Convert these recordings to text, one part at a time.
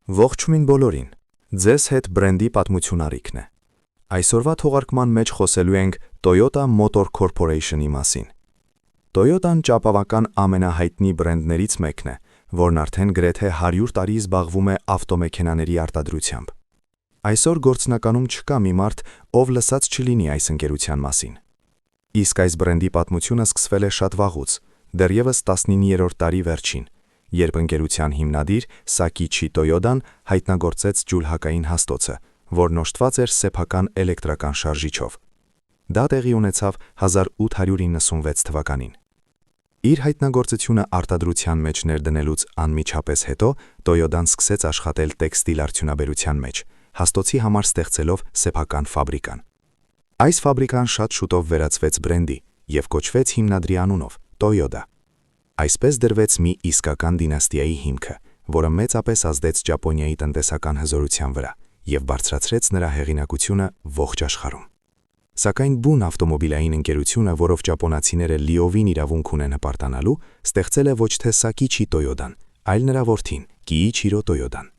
Ողջույն բոլորին, ձեզ հետ բրենդի պատմություն Արիքն է։ Այսօրվա թողարկման մեջ խոսելու ենք Toyota Motor Corporation-ի մասին։ Toyota-ն ճապավական ամենահայտնի բրենդներից մեկն է, որն արդեն գրեթե 100 տարի զբաղվում է ավտոմեքենաների արտադրությամբ։ Այսօր գործնականում չկա մի մարդ, ով լսած չլինի այս ընկերության մասին։ Իսկ այս բրենդի պատմությունը սկսվել է շատ վաղուց, դեռևս 19-րդ դարի վերջին, երբ ընկերության հիմնադիր Սակիչի Տոյոդան հայտնագործեց ջուլհակային հաստոցը, որն օժտված էր սեփական էլեկտրական շարժիչով։ Դա տեղի ունեցավ 1896 թվականին։ Իր հայտնագործությունը արտադրության մեջ ներդնելուց անմիջապես հետո Տոյոդան սկսեց աշխատել տեքստիլ արդյունաբերության մեջ, հաստոցի համար ստեղծելով սեփական ֆաբրիկան։ Այս ֆաբրիկան շատ շուտով վերածվեց բրենդի և կոչվեց հիմնադրի անունով Toyota։ Այսպես դրվեց մի իսկական դինաստիայի հիմքը, որը մեծապես ազդեց Ճապոնիայի տնտեսական հզորության վրա և բարձրացրեց նրա հեղինակությունը ողջ աշխարհում։ Սակայն բուն ավտոմոբիլային ընկերությունը, որով ճապոնացիները լիովին իրավունք ունեն հպարտանալու, ստեղծել է ոչ թե Սակիչի Տոյոդան, այլ նրա որդին՝ Կիիչիրո Տոյոդան։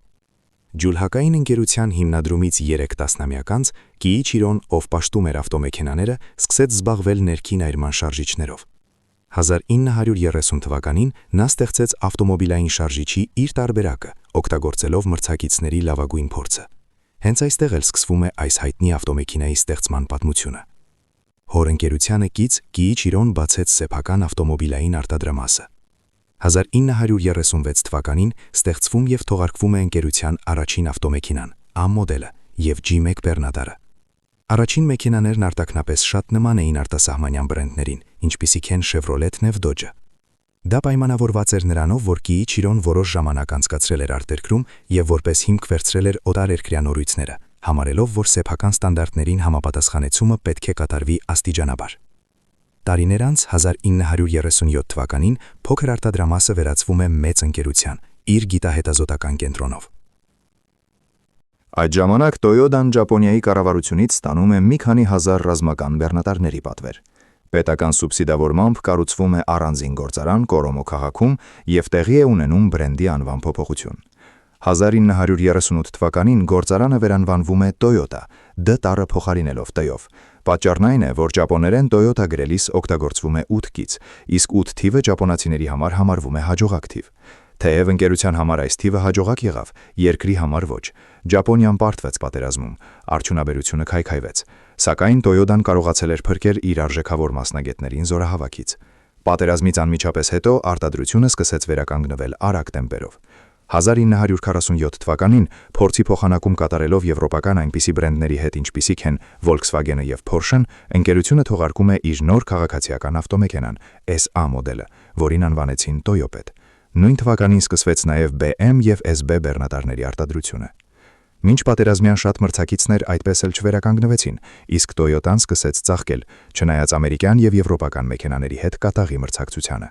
Ջուլհակային ընկերության հիմնադրումից 3 տասնամյակ անց Կիիչիրոն, ով պաշտում էր ավտոմեքենաները, սկսեց զբաղվել ներքին այրման շարժիչներով։ 1930 թվականին նա ստեղծեց ավտոմոբիլային շարժիչի իր տարբերակը, օգտագործելով մրցակիցների լավագույն փորձը։ Հենց այստեղ էլ սկսվում է այս հայտնի ավտոմեքենայի ստեղծման պատմությունը։ Հոր ընկերությանը կից Կիիչիրոն բացեց սեփական ավտոմոբիլային արտադրամասը։ 1936 թվականին ստեղծվում և թողարկվում է ընկերության առաջին ավտոմեքենան, A մոդելը և G1 բեռնատարը։ Առաջին մեքենաներն արտաքնապես շատ նման էին արտասահմանյան բրենդներին, ինչպիսիք են Chevrolet-ն և Dodge-ը։ Դա պայմանավորված էր նրանով, որ Կիիչիրոն որոշ ժամանակ անցկացրել էր արտերկրում և որպես հիմք վերցրել էր օտարերկրյա նորույթները, համարելով, որ սեփական ստանդարտներին համապատասխանեցումը պետք է կատարվի աստիճանաբար։ Տարիներ անց 1937 թվականին փոքր արտադրամասը վերածվում է մեծ ընկերության, իր գիտահետազոտական կենտրոնով։ Այդ ժամանակ Տոյոդան Ճապոնիայի կառավարությունից ստանում է մի քանի հազար ռազմական բեռնատարների պատվեր։ Պետական սուբսիդավորմամբ կառուցվում է առանձին գործարան Կորոմո քաղաքում և տեղի է ունենում բրենդի անվան փոփոխություն։ 1938 թվականին գործարանը վերանվանվում է Toyota, D տառը փոխարինելով T-ով։ Պատճառն այն է, որ ճապոներեն Toyota գրելիս օգտագործվում է 8 կից, իսկ 8 թիվը ճապոնացիների համար համարվում է հաջողակ թիվ։ Թեև ընկերության համար այս թիվը հաջողակ եղավ, երկրի համար ոչ։ Ճապոնիան պարտվեց պատերազմում, արդյունաբերությունը քայքայվեց, սակայն Toyota-ն կարողացել էր փրկել իր արժեքավոր մասնագետներին զորահավաքից։ Պատերազմից անմիջապես հետո արտադրությունը սկսեց վերականգնվել արագ տեմպերով։ 1947 թվականին փորձի փոխանակում կատարելով եվրոպական այնպիսի բրենդների հետ, ինչպիսիք են Volkswagen-ը և Porsche-ն, ընկերությունը թողարկում է իր նոր քաղաքացիական ավտոմեքենան SA մոդելը, որին անվանեցին Toyopet։ Նույն թվականին սկսվեց նաև BM և SB բեռնատարների արտադրությունը։ Մինչ պատերազմյան շատ մրցակիցներ այդպես էլ չվերականգնվեցին, իսկ Toyota-ն սկսեց ծաղկել, չնայած ամերիկյան և եվրոպական մեքենաների հետ կատաղի մրցակցությանը։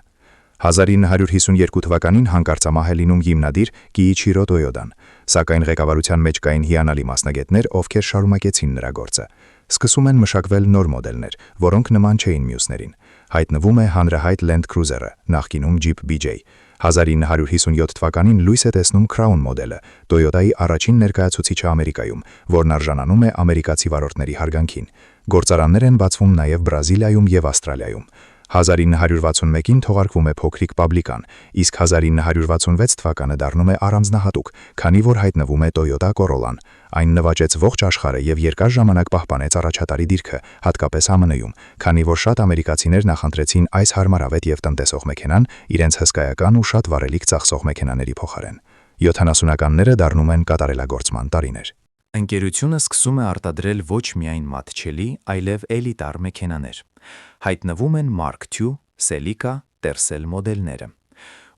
1952 թվականին հանկարծամահ է լինում հիմնադիր Կիիչիրո Տոյոդան, սակայն ղեկավարության մեջ կային հիանալի մասնագետներ, ովքեր շարունակեցին նրա գործը։ Սկսում են մշակվել նոր մոդելներ, որոնք նման չէին մյուսներին։ Հայտնվում է հանրահայտ Land Cruiser-ը, նախկինում Jeep BJ։ 1957 թվականին լույս է տեսնում Crown մոդելը, Toyota-ի առաջին ներկայացուցիչը Ամերիկայում, որն արժանանում է ամերիկացի վարորդների հարգանքին։ Գործարաններ են բացվում նաև Բրազիլիայում և Ավստրալիայում։ 1961-ին թողարկվում է փոքրիկ Publican, իսկ 1966 թվականը դառնում է առանձնահատուկ, քանի որ հայտնվում է Toyota Corolla-ն։ Այն նվաճեց ողջ աշխարհը և երկար ժամանակ պահպանեց առաջատարի դիրքը, հատկապես ԱՄՆ-ում, քանի որ շատ ամերիկացիներ նախընտրեցին այս հարմարավետ և տնտեսող մեքենան իրենց հսկայական ու շատ վառելիք ծախսող մեքենաների փոխարեն։ 70-ականները դառնում են կատարելագործման տարիներ։ Ընկերությունը սկսում է արտադրել ոչ միայն մատչելի, այլև էլիտար մեքենաներ։ Հայտնվում են Mark II, Celica, Tercel մոդելները։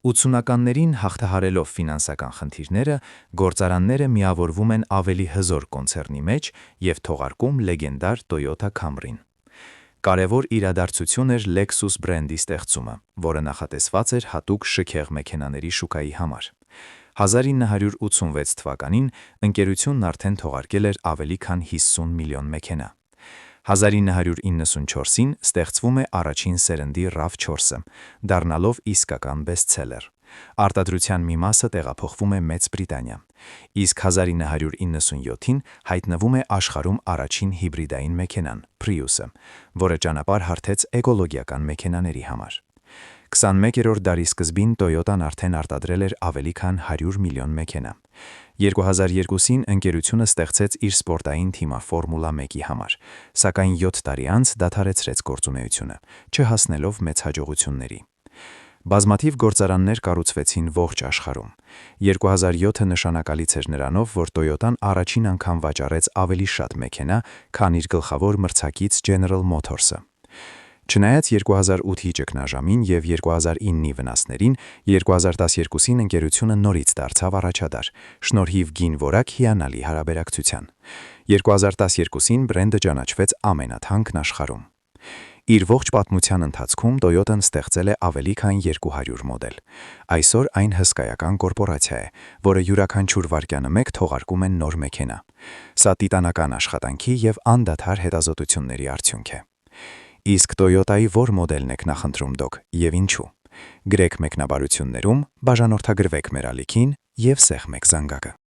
80-ականներին հաղթահարելով ֆինանսական խնդիրները, գործարանները միավորվում են ավելի հզոր կոնցեռնի մեջ և թողարկում լեգենդար Toyota Camry-ն։ Կարևոր իրադարձություն էր Lexus բրենդի ստեղծումը, որը նախատեսված էր հատուկ շքեղ մեքենաների շուկայի համար։ 1986 թվականին ընկերությունն արդեն թողարկել էր ավելի քան 50 միլիոն մեքենա։ 1994-ին ստեղծվում է առաջին սերնդի RAV4-ը, դառնալով իսկական բեսթսելեր։ Արտադրության մի մասը տեղափոխվում է Մեծ Բրիտանիա։ Իսկ 1997-ին հայտնվում է աշխարհում առաջին հիբրիդային մեքենան՝ Prius-ը, որը ճանապարհ հարթեց էկոլոգիական մեքենաների համար։ 21-րդ դարի սկզբին Toyota-ն արդեն արտադրել էր ավելի քան 100 միլիոն մեքենա։ 2002-ին ընկերությունը ստեղծեց իր սպորտային թիմը Ֆորմուլա 1-ի համար, սակայն 7 տարի անց դադարեցրեց գործունեությունը, չհասնելով մեծ հաջողությունների։ Բազմաթիվ գործարաններ կառուցվեցին ողջ աշխարհում։ 2007-ը նշանակալից էր նրանով, որ Toyota-ն առաջին անգամ վաճառեց ավելի շատ մեքենա, քան իր գլխավոր մրցակից General Motors-ը։ Չնայած 2008-ի ճգնաժամին եւ 2009-ի վնասներին, 2012-ին ընկերությունը նորից դարձավ առաջադար, շնորհիվ գին որակ հիանալի հարաբերակցության։ 2012-ին բրենդը ճանաչվեց ամենաթանկն աշխարհում։ Իր ողջ պատմության ընթացքում Toyota-ն ստեղծել է ավելի քան 200 մոդել։ Այսօր այն հսկայական կորպորացիա է, որը յուրաքանչյուր վայրկյանը մեկ թողարկում է նոր մեքենա։ Սա տիտանական աշխատանքի եւ անդադար հետազոտությունների արդյունք է։ Իսկ Toyota-ի ո՞ր մոդելն եք նախընտրում դուք եւ ինչու։ Գրեք մեկնաբարություններում, բաժանորդագրվեք մեր ալիքին եւ սեղմեք զանգակը։